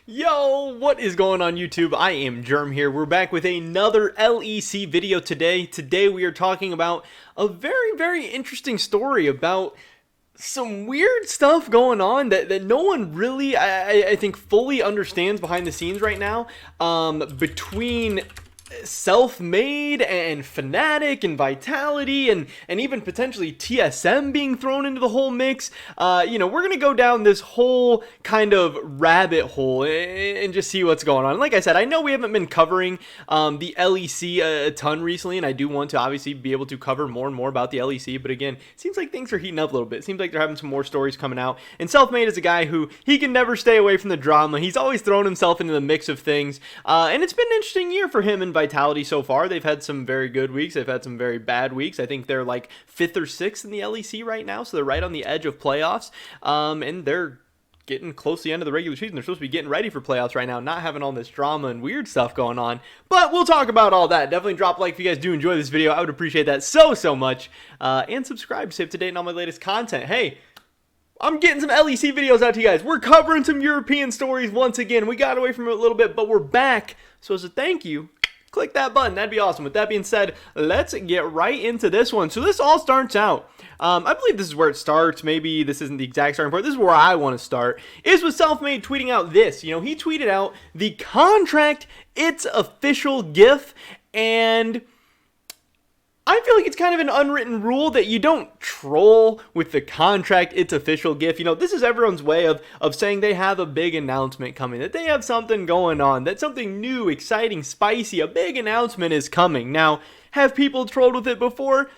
Yo, what is going on YouTube? I am Germ here. We're back with another LEC video today. Today we are talking about a very interesting story about some weird stuff going on that no one really, I think, fully understands behind the scenes right now, between Selfmade and Fnatic and Vitality and even potentially TSM being thrown into the whole mix. We're going to go down this whole kind of rabbit hole and just see what's going on. And like I said, I know we haven't been covering the LEC a ton recently, and I do want to obviously be able to cover more and more about the LEC, but again, it seems like things are heating up a little bit. It seems like they're having some more stories coming out, and Selfmade is a guy who, he can never stay away from the drama. He's always thrown himself into the mix of things, and it's been an interesting year for him and Vitality so far. They've had some very good weeks. They've had some very bad weeks. I think they're like 5th or 6th in the LEC right now, so they're right on the edge of playoffs, and they're getting close to the end of the regular season. They're supposed to be getting ready for playoffs right now, not having all this drama and weird stuff going on, but we'll talk about all that. Definitely drop a like if you guys do enjoy this video. I would appreciate that so much, and subscribe to stay up to date on all my latest content. Hey, I'm getting some LEC videos out to you guys. We're covering some European stories once again. We got away from it a little bit, but we're back. So as a thank you, click that button. That'd be awesome. With that being said, let's get right into this one. So this all starts out, I believe this is where it starts. Maybe this isn't the exact starting point. This is where I want to start, is with Selfmade tweeting out this. He tweeted out the contract, it's official GIF, and I feel like it's kind of an unwritten rule that you don't troll with the contract, it's official GIF. This is everyone's way of saying they have a big announcement coming, that they have something going on, that something new, exciting, spicy, a big announcement is coming. Now, have people trolled with it before?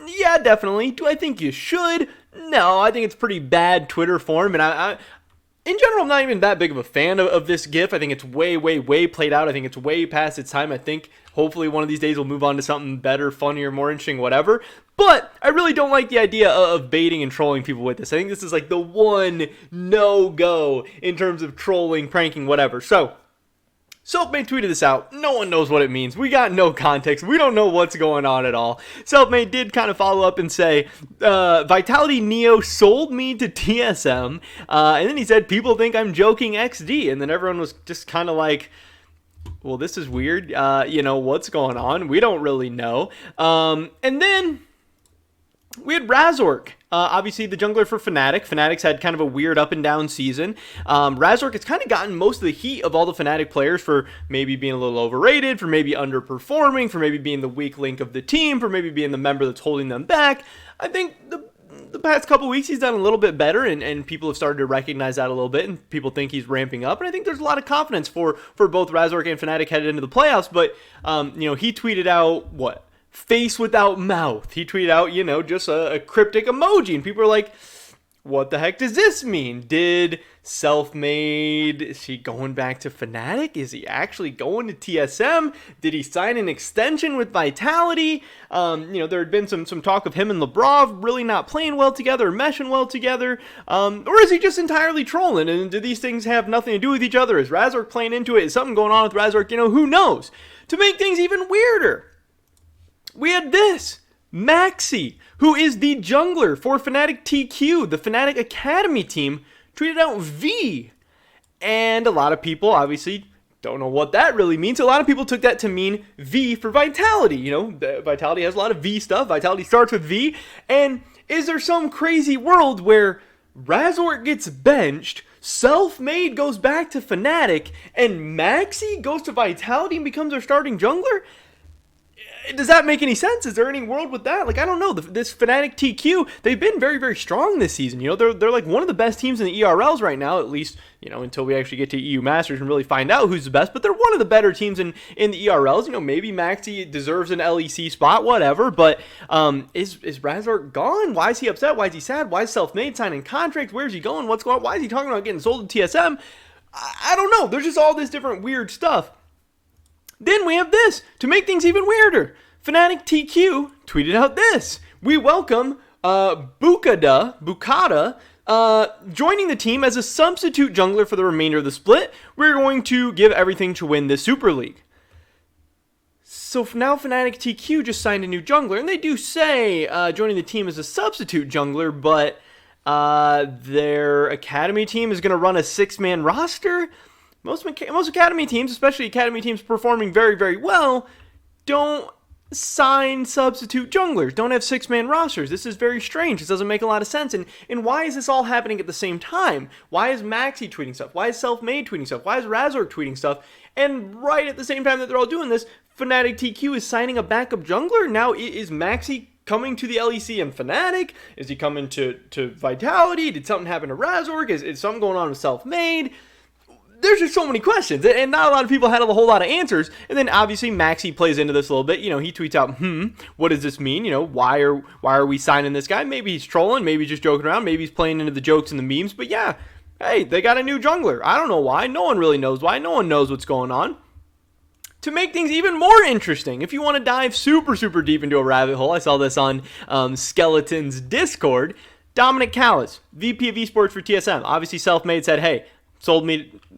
Yeah, definitely. Do I think you should? No, I think it's pretty bad Twitter form, and in general, I'm not even that big of a fan of this GIF. I think it's way played out. I think it's way past its time. I think hopefully one of these days we'll move on to something better, funnier, more interesting, whatever. But I really don't like the idea of baiting and trolling people with this. I think this is like the one no-go in terms of trolling, pranking, whatever. So Selfmade tweeted this out. No one knows what it means. We got no context. We don't know what's going on at all. Selfmade did kind of follow up and say, Vitality Neo sold me to TSM. And then he said, people think I'm joking XD. And then everyone was just kind of like, well, this is weird. What's going on? We don't really know. And then we had Razork, obviously the jungler for Fnatic. Fnatic's had kind of a weird up and down season. Razork has kind of gotten most of the heat of all the Fnatic players for maybe being a little overrated, for maybe underperforming, for maybe being the weak link of the team, for maybe being the member that's holding them back. I think the past couple weeks he's done a little bit better, and people have started to recognize that a little bit, and people think he's ramping up, and I think there's a lot of confidence for both Razork and Fnatic headed into the playoffs. But he tweeted out what? Face without mouth. He tweeted out, just a cryptic emoji, and people are like, what the heck does this mean? Did Selfmade, is he going back to Fnatic? Is he actually going to TSM? Did he sign an extension with Vitality? There had been some talk of him and Labrov really not playing well together, or meshing well together, or is he just entirely trolling, and do these things have nothing to do with each other? Is Razork playing into it? Is something going on with Razork? Who knows? To make things even weirder, we had this. Maxi, who is the jungler for Fnatic TQ, the Fnatic Academy team, tweeted out V. And a lot of people obviously don't know what that really means. A lot of people took that to mean V for Vitality. Vitality has a lot of V stuff. Vitality starts with V. And is there some crazy world where Razork gets benched, Selfmade goes back to Fnatic, and Maxi goes to Vitality and becomes their starting jungler? Does that make any sense? Is there any world with that? I don't know. This Fnatic TQ, they've been very strong this season. They're like one of the best teams in the ERLs right now, at least, until we actually get to EU Masters and really find out who's the best. But they're one of the better teams in the ERLs. Maybe Maxi deserves an LEC spot, whatever. But is Razork gone? Why is he upset? Why is he sad? Why is Selfmade signing contracts? Where's he going? What's going on? Why is he talking about getting sold to TSM? I don't know. There's just all this different weird stuff. Then we have this, to make things even weirder. Fnatic TQ tweeted out this. We welcome Bukada, joining the team as a substitute jungler for the remainder of the split. We're going to give everything to win this Super League. So now Fnatic TQ just signed a new jungler, and they do say joining the team as a substitute jungler, but their academy team is going to run a 6-man roster. most academy teams, especially academy teams performing very, very well, don't sign substitute junglers, don't have six-man rosters. This is very strange. This doesn't make a lot of sense. And why is this all happening at the same time? Why is Maxi tweeting stuff? Why is Selfmade tweeting stuff? Why is Razork tweeting stuff? And right at the same time that they're all doing this, Fnatic TQ is signing a backup jungler. Now, is Maxi coming to the LEC and Fnatic? Is he coming to Vitality? Did something happen to Razork? Is something going on with Selfmade? There's just so many questions, and not a lot of people had a whole lot of answers. And then obviously Maxi plays into this a little bit. You know, he tweets out, what does this mean? You know, why are we signing this guy? Maybe he's trolling, maybe he's just joking around, maybe he's playing into the jokes and the memes. But yeah, hey, they got a new jungler. I don't know why. No one really knows why. No one knows what's going on. To make things even more interesting, if you want to dive super, super deep into a rabbit hole, I saw this on Skeleton's Discord. Dominic Callis, VP of Esports for TSM. Obviously, Selfmade said, hey,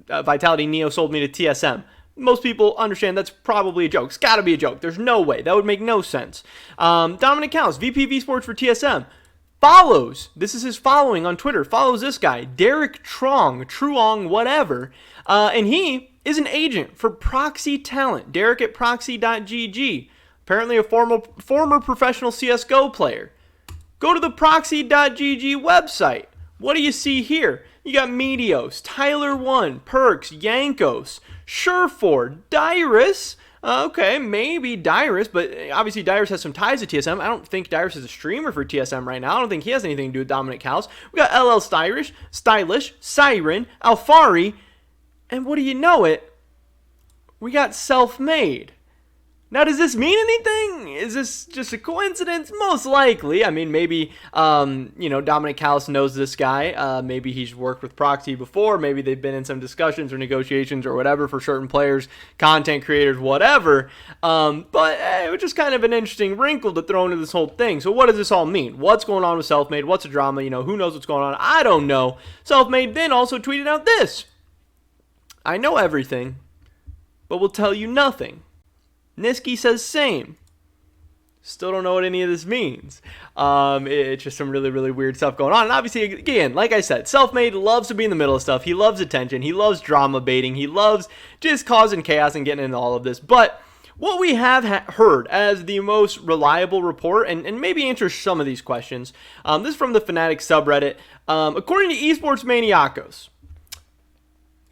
Vitality Neo sold me to TSM. Most people understand that's probably a joke. It's got to be a joke. There's no way. That would make no sense. Dominic Callis, VP of Esports for TSM, follows, this is his following on Twitter, follows this guy, Derek Truong, whatever, and he is an agent for Proxy Talent. Derek at proxy.gg, apparently a former professional CSGO player. Go to the proxy.gg website. What do you see here? You got Meteos, Tyler1, Perks, Yankos, Surefor, Dyrus. Okay, maybe Dyrus, but obviously Dyrus has some ties to TSM. I don't think Dyrus is a streamer for TSM right now. I don't think he has anything to do with Dominic Callis. We got LL Stylish, Siren, Alfari, and what do you know it? We got Selfmade. Now, does this mean anything? Is this just a coincidence? Most likely. I mean, maybe, Dominic Callis knows this guy. Maybe he's worked with Proxy before. Maybe they've been in some discussions or negotiations or whatever for certain players, content creators, whatever. But it was just kind of an interesting wrinkle to throw into this whole thing. So what does this all mean? What's going on with Selfmade? What's the drama? You know, who knows what's going on? I don't know. Selfmade then also tweeted out this. I know everything, but will tell you nothing. Niski says same. Still don't know what any of this means. It's just some really, really weird stuff going on. And obviously, again, like I said, Selfmade loves to be in the middle of stuff. He loves attention. He loves drama baiting. He loves just causing chaos and getting into all of this. But what we have heard as the most reliable report, and maybe answer some of these questions, this is from the Fnatic subreddit. According to Esports Maniacos,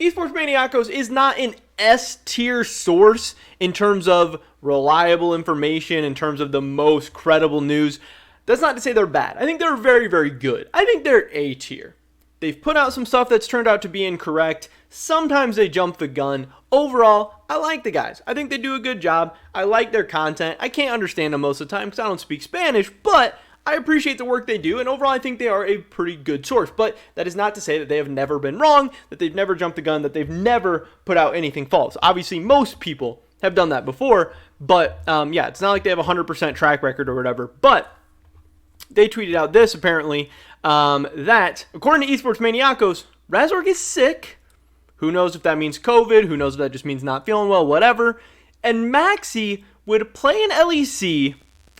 Esports Maniacos is not an S-tier source in terms of reliable information, in terms of the most credible news. That's not to say they're bad. I think they're very, very good. I think they're A-tier. They've put out some stuff that's turned out to be incorrect. Sometimes they jump the gun. Overall, I like the guys. I think they do a good job. I like their content. I can't understand them most of the time because I don't speak Spanish, but I appreciate the work they do, and overall I think they are a pretty good source. But that is not to say that they have never been wrong, that they've never jumped the gun, that they've never put out anything false. Obviously, most people have done that before, but yeah, it's not like they have a 100% track record or whatever. But they tweeted out this, apparently, that, according to Esports Maniacos, Razork is sick. Who knows if that means COVID, who knows if that just means not feeling well, whatever. And Maxi would play in LEC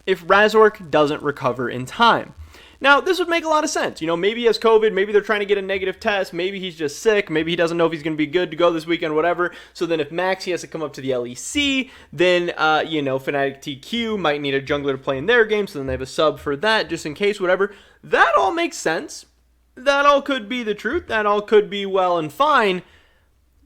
if Razork doesn't recover in time. Now, this would make a lot of sense. You know, maybe he has COVID, maybe they're trying to get a negative test, maybe he's just sick, maybe he doesn't know if he's going to be good to go this weekend, whatever. So then if Maxi has to come up to the LEC, then, Fnatic TQ might need a jungler to play in their game, so then they have a sub for that, just in case, whatever. That all makes sense. That all could be the truth. That all could be well and fine.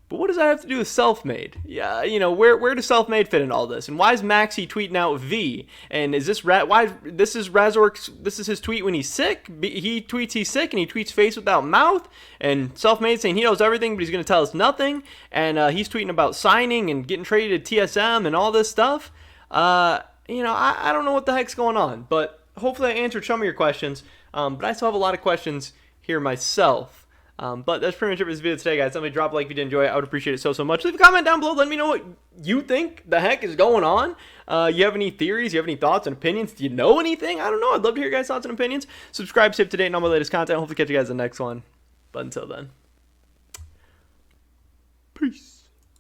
But what does that have to do with Selfmade? Yeah, where does Selfmade fit in all this? And why is Maxi tweeting out V? And is this this is Razork's? This is his tweet when he's sick. He tweets he's sick, and he tweets face without mouth. And Selfmade saying he knows everything, but he's going to tell us nothing. And he's tweeting about signing and getting traded to TSM and all this stuff. I don't know what the heck's going on. But hopefully I answered some of your questions. But I still have a lot of questions here myself. But that's pretty much it for this video today, guys. Somebody drop a like if you did enjoy it. I would appreciate it so much. Leave a comment down below. Let me know what you think the heck is going on. You have any theories? You have any thoughts and opinions? Do you know anything? I don't know. I'd love to hear your guys' thoughts and opinions. Subscribe, stay up to date on all my latest content. Hopefully catch you guys in the next one. But until then, peace.